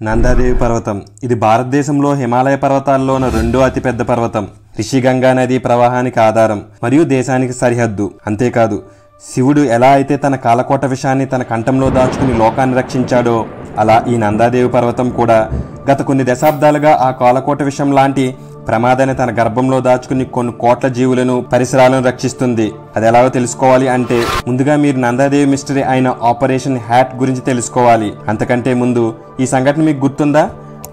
నందాదేవి పర్వతం ఇది భారతదేశంలో హిమాలయ పర్వతాల్లో ఉన్న రెండో అతిపెద్ద పర్వతం. రిషిగంగా నది ప్రవాహానికి ఆధారం మరియు దేశానికి సరిహద్దు. అంతేకాదు, శివుడు ఎలా అయితే తన కాలకోట విషాన్ని తన కంఠంలో దాచుకుని లోకాన్ని రక్షించాడో అలా ఈ నందాదేవి పర్వతం కూడా గత కొన్ని దశాబ్దాలుగా ఆ కాలకోట విషం లాంటి ప్రమాదాన్ని తన గర్భంలో దాచుకుని కొన్ని కోట్ల జీవులను పరిసరాలను రక్షిస్తుంది. అది ఎలాగో తెలుసుకోవాలి అంటే ముందుగా మీరు నందాదేవి మిస్టరీ అయిన ఆపరేషన్ హ్యాట్ గురించి తెలుసుకోవాలి. అంతకంటే ముందు ఈ సంఘటన మీకు గుర్తుందా?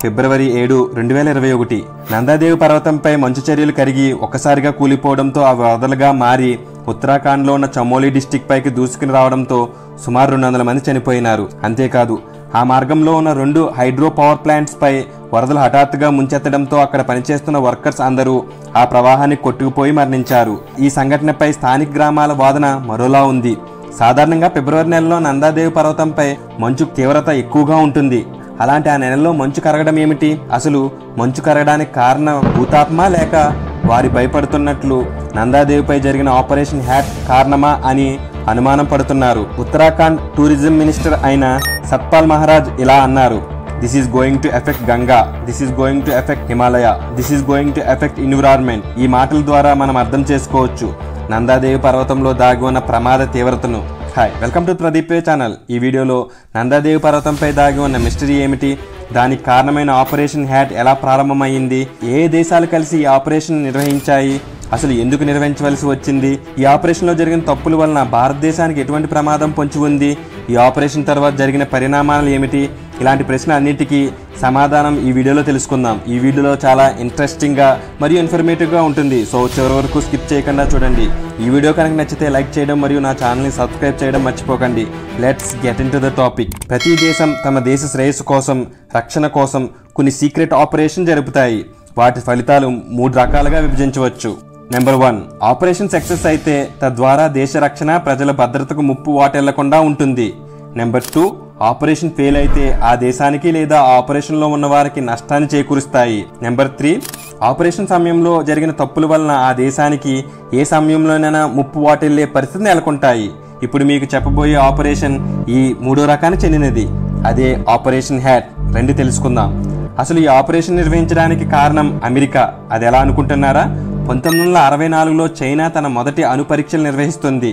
ఫిబ్రవరి 7, 2021 నందాదేవి పర్వతంపై మంచు చర్యలు కరిగి ఒక్కసారిగా కూలిపోవడంతో అవి వరదలుగా మారి ఉత్తరాఖండ్లో ఉన్న చమోలి డిస్టిక్ పైకి దూసుకుని రావడంతో సుమారు 200 మంది చనిపోయినారు. అంతేకాదు, ఆ మార్గంలో ఉన్న 2 హైడ్రో పవర్ ప్లాంట్స్ పై వరదలు హఠాత్తుగా ముంచెత్తడంతో అక్కడ పనిచేస్తున్న వర్కర్స్ అందరూ ఆ ప్రవాహాన్ని కొట్టుకుపోయి మరణించారు. ఈ సంఘటనపై స్థానిక గ్రామాల వాదన మరోలా ఉంది. సాధారణంగా ఫిబ్రవరి నెలలో నందాదేవి పర్వతంపై మంచు తీవ్రత ఎక్కువగా ఉంటుంది. అలాంటి ఆ నెలలో మంచు కరగడం ఏమిటి? అసలు మంచు కరగడానికి కారణం భూతాత్మ లేక వారి భయపడుతున్నట్లు నందాదేవిపై జరిగిన ఆపరేషన్ హ్యాట్ కారణమా అని అనుమానం పడుతున్నారు. ఉత్తరాఖండ్ టూరిజం మినిస్టర్ అయిన సత్పాల్ మహారాజ్ ఇలా అన్నారు: this is going to effect Ganga, this is going to effect Himalaya, this is going to effect environment. ఈ మాటల ద్వారా మనం అర్థం చేసుకోవచ్చు నందాదేవి పర్వతంలో దాగి ఉన్న ప్రమాద తీవ్రతను. Hi, welcome to Pradeep channel. ఈ వీడియోలో నందాదేవి పర్వతంపై దాగి ఉన్న మిస్టరీ ఏమిటి, దానికి కారణమైన ఆపరేషన్ హ్యాట్ ఎలా ప్రారంభమైంది, ఏ దేశాలు కలిసి ఈ ఆపరేషన్ నిర్వహించాయి, అసలు ఎందుకు నిర్వహించవలసి వచ్చింది, ఈ ఆపరేషన్లో జరిగిన తప్పుల వలన భారతదేశానికి ఎటువంటి ప్రమాదం పొంచి ఉంది, ఈ ఆపరేషన్ తర్వాత జరిగిన పరిణామాలు ఏమిటి, ఇలాంటి ప్రశ్న అన్నిటికీ సమాధానం ఈ వీడియోలో తెలుసుకుందాం. ఈ వీడియోలో చాలా ఇంట్రెస్టింగ్గా మరియు ఇన్ఫర్మేటివ్గా ఉంటుంది. సో చివరి వరకు స్కిప్ చేయకుండా చూడండి. ఈ వీడియో కనుక నచ్చితే లైక్ చేయడం మరియు నా ఛానల్ని సబ్స్క్రైబ్ చేయడం మర్చిపోకండి. Let's get in to the topic. ప్రతి దేశం తమ దేశ శ్రేయస్సు కోసం, రక్షణ కోసం కొన్ని సీక్రెట్ ఆపరేషన్ జరుపుతాయి. వాటి ఫలితాలు 3 రకాలుగా విభజించవచ్చు. నెంబర్ 1, ఆపరేషన్ సక్సెస్ అయితే తద్వారా దేశ రక్షణ, ప్రజల భద్రతకు ముప్పు వాటిల్లకుండా ఉంటుంది. నెంబర్ 2, ఆపరేషన్ ఫెయిల్ అయితే ఆ దేశానికి లేదా ఆ ఆపరేషన్లో ఉన్న వారికి నష్టాన్ని చేకూరుస్తాయి. నెంబర్ 3, ఆపరేషన్ సమయంలో జరిగిన తప్పుల వలన ఆ దేశానికి ఏ సమయంలోనైనా ముప్పు వాటిల్లే పరిస్థితి నెలకొంటాయి. ఇప్పుడు మీకు చెప్పబోయే ఆపరేషన్ ఈ 3వ రకానికి చెందినది. అదే ఆపరేషన్ హ్యాట్. రండి తెలుసుకుందాం. అసలు ఈ ఆపరేషన్ నిర్వహించడానికి కారణం అమెరికా. అది ఎలా అనుకుంటున్నారా? 1964లో చైనా తన మొదటి అణు పరీక్షలు నిర్వహిస్తుంది.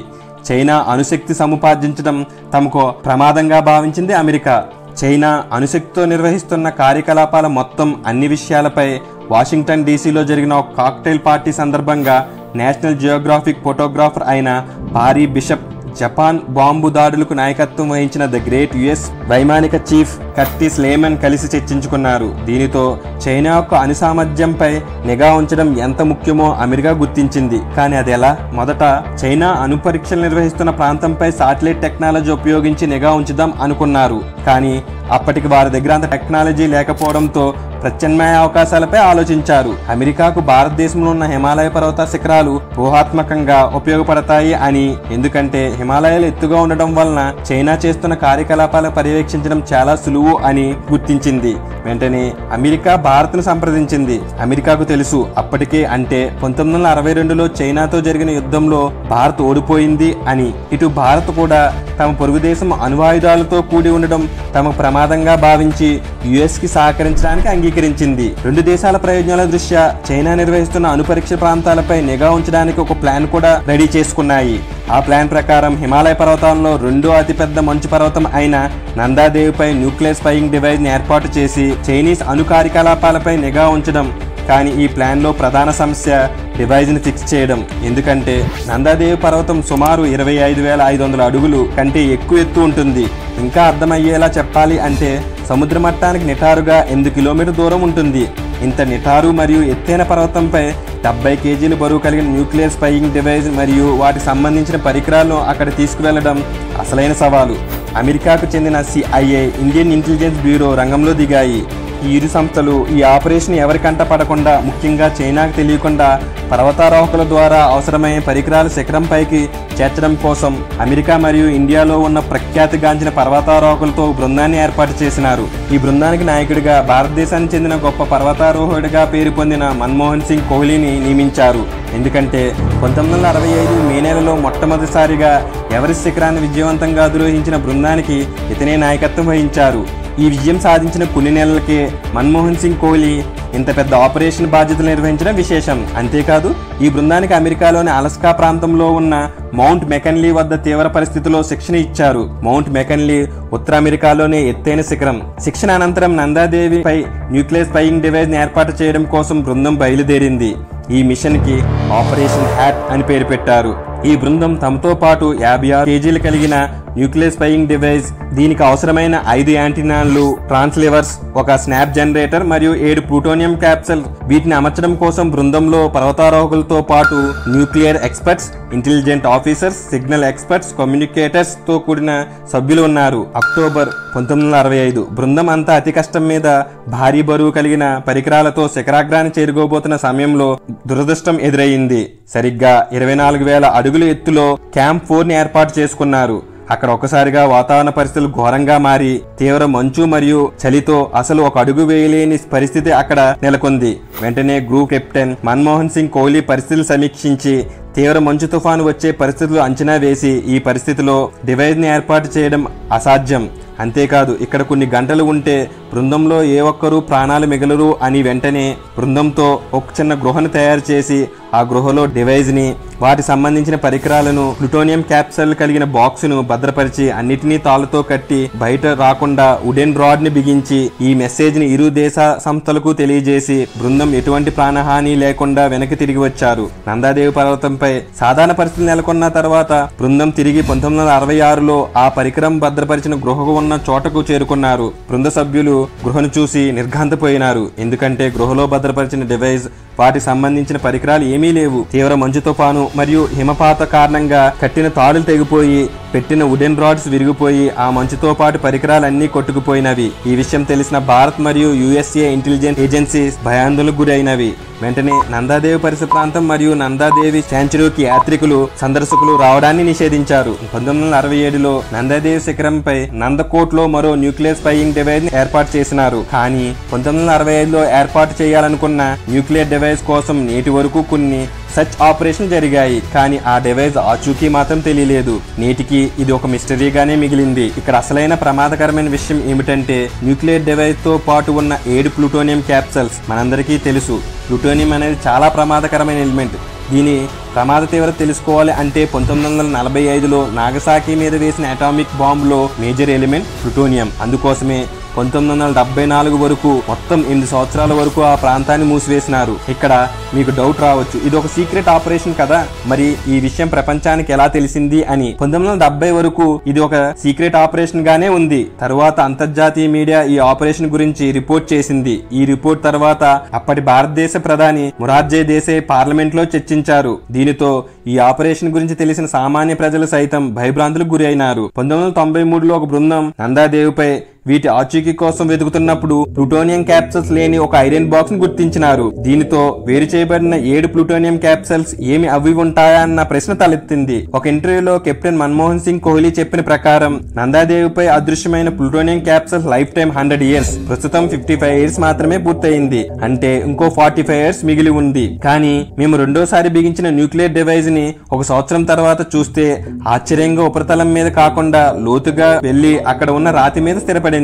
చైనా అణుశక్తి సముపార్జించడం తమకు ప్రమాదంగా భావించింది అమెరికా. చైనా అణుశక్తితో నిర్వహిస్తున్న కార్యకలాపాల మొత్తం అన్ని విషయాలపై వాషింగ్టన్ డీసీలో జరిగిన ఒక కాక్టైల్ పార్టీ సందర్భంగా నేషనల్ జియోగ్రాఫిక్ ఫోటోగ్రాఫర్ అయిన పారీ బిషప్, జపాన్ బాంబు దాడులకు నాయకత్వం వహించిన ద గ్రేట్ యుఎస్ వైమానిక చీఫ్ కర్టిస్ లేమన్ కలిసి చర్చించుకున్నారు. దీనితో చైనా యొక్క అణు సామర్థ్యంపై నిఘా ఉంచడం ఎంత ముఖ్యమో అమెరికా గుర్తించింది. కానీ అది ఎలా? మొదట చైనా అణు పరీక్షలు నిర్వహిస్తున్న ప్రాంతంపై శాటిలైట్ టెక్నాలజీ ఉపయోగించి నిఘా ఉంచుదాం అనుకున్నారు. కానీ అప్పటికి వారి దగ్గర అంత టెక్నాలజీ లేకపోవడంతో ప్రత్యామ్నాయ అవకాశాలపై ఆలోచించారు. అమెరికాకు భారతదేశంలో ఉన్న హిమాలయ పర్వత శిఖరాలు వ్యూహాత్మకంగా ఉపయోగపడతాయి అని, ఎందుకంటే హిమాలయాలు ఎత్తుగా ఉండడం వలన చైనా చేస్తున్న కార్యకలాపాలు పర్యవేక్షించడం చాలా సులువు అని గుర్తించింది. వెంటనే అమెరికా భారత్ను సంప్రదించింది. అమెరికాకు తెలుసు అప్పటికే, అంటే 1962లో చైనాతో జరిగిన యుద్ధంలో భారత్ ఓడిపోయింది అని. ఇటు భారత్ కూడా తమ పొరుగు దేశం అణువాయుధాలతో కూడి ఉండడం తమ ప్రమాదంగా భావించి యుఎస్ కి సహకరించడానికి అంగీకరించింది. 2 దేశాల ప్రయోజనాల దృష్ట్యా చైనా నిర్వహిస్తున్న అణు పరీక్ష ప్రాంతాలపై నిఘా ఉంచడానికి ఒక ప్లాన్ కూడా రెడీ చేసుకున్నాయి. ఆ ప్లాన్ ప్రకారం హిమాలయ పర్వతాల్లో 2వ అతిపెద్ద మంచు పర్వతం అయిన నందాదేవిపై న్యూక్లియర్ స్పైయింగ్ డివైస్ ని ఏర్పాటు చేసి చైనీస్ అణు కార్యకలాపాలపై నిఘా ఉంచడం. కానీ ఈ ప్లాన్లో ప్రధాన సమస్య డివైజ్ని ఫిక్స్ చేయడం. ఎందుకంటే నందాదేవి పర్వతం సుమారు 25,500 అడుగులు కంటే ఎక్కువ ఎత్తు ఉంటుంది. ఇంకా అర్థమయ్యేలా చెప్పాలి అంటే సముద్ర మట్టానికి నిటారుగా 8 కిలోమీటర్ దూరం ఉంటుంది. ఇంత నిటారు మరియు ఎత్తైన పర్వతంపై 70 కేజీలు బరువు కలిగిన న్యూక్లియర్ స్పైయింగ్ డివైస్ మరియు వాటికి సంబంధించిన పరికరాలను అక్కడ తీసుకువెళ్లడం అసలైన సవాలు. అమెరికాకు చెందిన CIA, ఇండియన్ ఇంటెలిజెన్స్ బ్యూరో రంగంలో దిగాయి. ఈ 2 సంస్థలు ఈ ఆపరేషన్ ఎవరికంట పడకుండా, ముఖ్యంగా చైనాకు తెలియకుండా పర్వతారోహకుల ద్వారా అవసరమైన పరికరాలు శిఖరంపైకి చేర్చడం కోసం అమెరికా మరియు ఇండియాలో ఉన్న ప్రఖ్యాతిగాంచిన పర్వతారోహకులతో బృందాన్ని ఏర్పాటు చేసినారు. ఈ బృందానికి నాయకుడిగా భారతదేశానికి చెందిన గొప్ప పర్వతారోహకుడిగా పేరు పొందిన మన్మోహన్ సింగ్ కోహ్లీని నియమించారు. ఎందుకంటే 1965 మే నెలలో మొట్టమొదటిసారిగా ఎవరెస్ట్ శిఖరాన్ని విజయవంతంగా అధిరోహించిన బృందానికి ఇతనే నాయకత్వం వహించారు. ఈ విజయం సాధించిన కొన్ని నెలలకే మన్మోహన్ సింగ్ కోహ్లీ ఇంత పెద్ద ఆపరేషన్ బాధ్యతలు నిర్వహించడం విశేషం. అంతేకాదు ఈ బృందానికి అమెరికాలోని అలస్కా ప్రాంతంలో ఉన్న మౌంట్ మెకన్లీ వద్ద తీవ్ర పరిస్థితిలో శిక్షణ ఇచ్చారు. మౌంట్ మెకన్లీ ఉత్తర అమెరికాలోనే ఎత్తైన శిఖరం. శిక్షణ అనంతరం నందాదేవిపై న్యూక్లియర్ స్పైయింగ్ డివైస్ ని ఏర్పాటు చేయడం కోసం బృందం బయలుదేరింది. ఈ మిషన్ కి ఆపరేషన్ హ్యాట్ అని పేరు పెట్టారు. ఈ బృందం తమతో పాటు 56 కేజీలు కలిగిన న్యూక్లియర్ స్పైయింగ్ డివైస్, దీనికి అవసరమైన 5 యాంటీనాలు, ట్రాన్స్లీవర్స్, ఒక స్నాప్ జనరేటర్ మరియు 7 ప్లూటోనియం క్యాప్సూల్, వీటిని అమర్చడం కోసం బృందంలో పర్వతారోహకులతో పాటు nuclear experts, intelligent officers, signal experts, communicators తో కూడిన సభ్యులు ఉన్నారు. అక్టోబర్ 1965 బృందం అంతా అతి కష్టం మీద భారీ బరువు కలిగిన పరికరాలతో శిఖరాగ్రాన్ని చేరుకోబోతున్న సమయంలో దురదృష్టం ఎదురయ్యింది. సరిగ్గా 24,000 అడుగుల ఎత్తులో క్యాంప్ 4 ని ఏర్పాటు చేసుకున్నారు. అక్కడ ఒక్కసారిగా వాతావరణ పరిస్థితులు ఘోరంగా మారి తీవ్ర మంచు మరియు చలితో అసలు ఒక అడుగు వేయలేని పరిస్థితి అక్కడ నెలకొంది. వెంటనే గ్రూప్ కెప్టెన్ మన్మోహన్ సింగ్ కోహ్లీ పరిస్థితులు సమీక్షించి తీవ్ర మంచు తుఫాను వచ్చే పరిస్థితులు అంచనా వేసి ఈ పరిస్థితిలో డివైస్ ని ఏర్పాటు చేయడం అసాధ్యం, అంతేకాదు ఇక్కడ కొన్ని గంటలు ఉంటే బృందంలో ఏ ఒక్కరూ ప్రాణాలు మిగలరు అని వెంటనే బృందంతో ఒక చిన్న గృహను తయారు చేసి ఆ గృహలో డివైస్ ని, వాటి సంబంధించిన పరికరాలను, ప్లూటోనియం క్యాప్సూల్ కలిగిన బాక్స్ ను భద్రపరిచి అన్నిటినీ తాళ్లతో కట్టి బయట రాకుండా వుడెన్ రాడ్ ని బిగించి ఈ మెసేజ్ ని ఇరు దేశ సంస్థలకు తెలియజేసి బృందం ఎటువంటి ప్రాణహాని లేకుండా వెనక్కి తిరిగి వచ్చారు. నందాదేవి పర్వతంపై సాధారణ పరిస్థితులు నెలకొన్న తర్వాత బృందం తిరిగి 1966లో ఆ పరికరం భద్రపరిచిన గృహకు ఉన్న చోటకు చేరుకున్నారు. బృంద సభ్యులు గృహను చూసి నిర్ఘాంతపోయినారు. ఎందుకంటే గృహలో భద్రపరిచిన డివైస్, వాటి సంబంధించిన పరికరాలు ఏమీ లేవు. తీవ్ర మంచు తుఫాను మరియు హిమపాత కారణంగా కట్టిన తాడులు తెగిపోయి పెట్టిన వుడెన్ రాడ్స్ విరిగిపోయి ఆ మంచుతో పాటు పరికరాలన్నీ కొట్టుకుపోయినవి. ఈ విషయం తెలిసిన భారత్ మరియు USA ఇంటెలిజెన్స్ ఏజెన్సీస్ భయాందోళనకు గురైనవి. వెంటనే నందాదేవి పరిసర ప్రాంతం మరియు నందాదేవి శాంచురీకి యాత్రికులు, సందర్శకులు రావడాన్ని నిషేధించారు. 1967లో నందాదేవి శిఖరంపై నందకోట్లో మరో న్యూక్లియర్ స్పైయింగ్ డివైస్ ని ఏర్పాటు చేసినారు. కానీ 1965లో ఏర్పాటు చేయాలనుకున్న న్యూక్లియర్ డివైస్ కోసం నేటి వరకు కొన్ని సర్చ్ ఆపరేషన్ జరిగాయి. కానీ ఆ డివైస్ ఆచూకీ మాత్రం తెలియలేదు. నేటికి ఇది ఒక మిస్టరీగానే మిగిలింది. ఇక్కడ అసలైన ప్రమాదకరమైన విషయం ఏమిటంటే న్యూక్లియర్ డివైస్ తో పాటు ఉన్న 7 ప్లూటోనియం క్యాప్సూల్స్. మనందరికీ తెలుసు ప్లూటోనియం అనేది చాలా ప్రమాదకరమైన ఎలిమెంట్. దీని ప్రమాద తీవ్రత తెలుసుకోవాలి అంటే 1945లో నాగసాకి మీద వేసిన అటామిక్ బాంబులో మేజర్ ఎలిమెంట్ ప్లూటోనియం. అందుకోసమే 1974 వరకు మొత్తం 8 సంవత్సరాల వరకు ఆ ప్రాంతాన్ని మూసివేసినారు. ఇక్కడ మీకు డౌట్ రావచ్చు, ఇది ఒక సీక్రెట్ ఆపరేషన్ కదా, మరి ఈ విషయం ప్రపంచానికి ఎలా తెలిసింది అని. 1970 వరకు ఇది ఒక సీక్రెట్ ఆపరేషన్ గానే ఉంది. తరువాత అంతర్జాతీయ మీడియా ఈ ఆపరేషన్ గురించి రిపోర్ట్ చేసింది. ఈ రిపోర్ట్ తర్వాత అప్పటి భారతదేశ ప్రధాని మొరార్జీ దేశాయ్ పార్లమెంట్ లో చర్చించారు. దీనితో ఈ ఆపరేషన్ గురించి తెలిసిన సామాన్య ప్రజలు సైతం భయభ్రాంతులకు గురి అయినారు. 1993లో ఒక బృందం నందాదేవిపై వీటి ఆచూకీ కోసం వెతుకుతున్నప్పుడు ప్లూటోనియం క్యాప్సూల్స్ లేని ఒక ఐరన్ బాక్స్ ను గుర్తించినారు. దీనితో వేరు చేయబడిన 7 ప్లూటోనియం క్యాప్సూల్స్ ఏమి అవి ఉంటాయా అన్న ప్రశ్న తలెత్తింది. ఒక ఇంటర్వ్యూలో కెప్టెన్ మన్మోహన్ సింగ్ కోహ్లీ చెప్పిన ప్రకారం నందాదేవిపై అదృశ్యమైన plutonium capsules life time 100 years, ప్రస్తుతం 55 ఇయర్స్ మాత్రమే పూర్తయింది. అంటే ఇంకో 45 ఇయర్స్ మిగిలి ఉంది. కానీ మేము రెండోసారి బిగించిన న్యూక్లియర్ డివైస్ ని 1 సంవత్సరం తర్వాత చూస్తే ఆశ్చర్యంగా ఉపరితలం మీద కాకుండా లోతుగా వెళ్లి అక్కడ ఉన్న రాతి మీద స్థిరపడింది.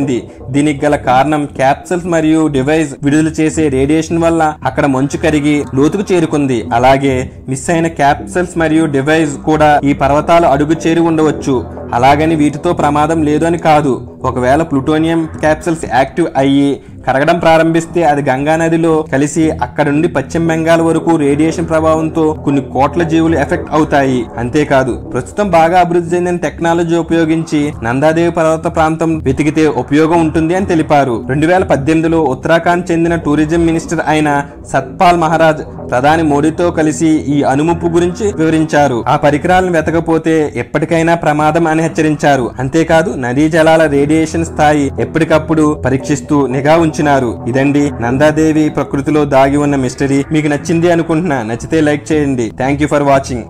దీనికి గల కారణం క్యాప్సూల్స్ మరియు డివైస్ విడుదల చేసే రేడియేషన్ వల్ల అక్కడ మంచు కరిగి లోతుకు చేరుకుంది. అలాగే మిస్ అయిన క్యాప్సూల్స్ మరియు డివైస్ కూడా ఈ పర్వతాలు అడుగు చేరి ఉండవచ్చు. అలాగని వీటితో ప్రమాదం లేదు అని కాదు. ఒకవేళ ప్లూటోనియం క్యాప్సూల్స్ యాక్టివ్ అయ్యి కరగడం ప్రారంభిస్తే అది గంగా నదిలో కలిసి అక్కడ నుండి పశ్చిమ బెంగాల్ వరకు రేడియేషన్ ప్రభావంతో కొన్ని కోట్ల జీవులు ఎఫెక్ట్ అవుతాయి. అంతేకాదు ప్రస్తుతం బాగా అభివృద్ధి చెందిన టెక్నాలజీ ఉపయోగించి నందాదేవి పర్వత ప్రాంతం వెతికితే ఉపయోగం ఉంటుంది అని తెలిపారు. 2018లో ఉత్తరాఖండ్ చెందిన టూరిజం మినిస్టర్ అయిన సత్పాల్ మహారాజ్ ప్రధాని మోడీతో కలిసి ఈ అనుముప్పు గురించి వివరించారు. ఆ పరికరాలను వెతకపోతే ఎప్పటికైనా ప్రమాదం అని హెచ్చరించారు. అంతేకాదు నదీ జలాల రేడియేషన్ స్థాయి ఎప్పటికప్పుడు పరీక్షిస్తూ నిఘా ఉంచినారు. ఇదండి నందాదేవి ప్రకృతిలో దాగి ఉన్న మిస్టరీ. మీకు నచ్చింది అనుకుంటున్నా. నచ్చితే లైక్ చేయండి. Thank you for watching.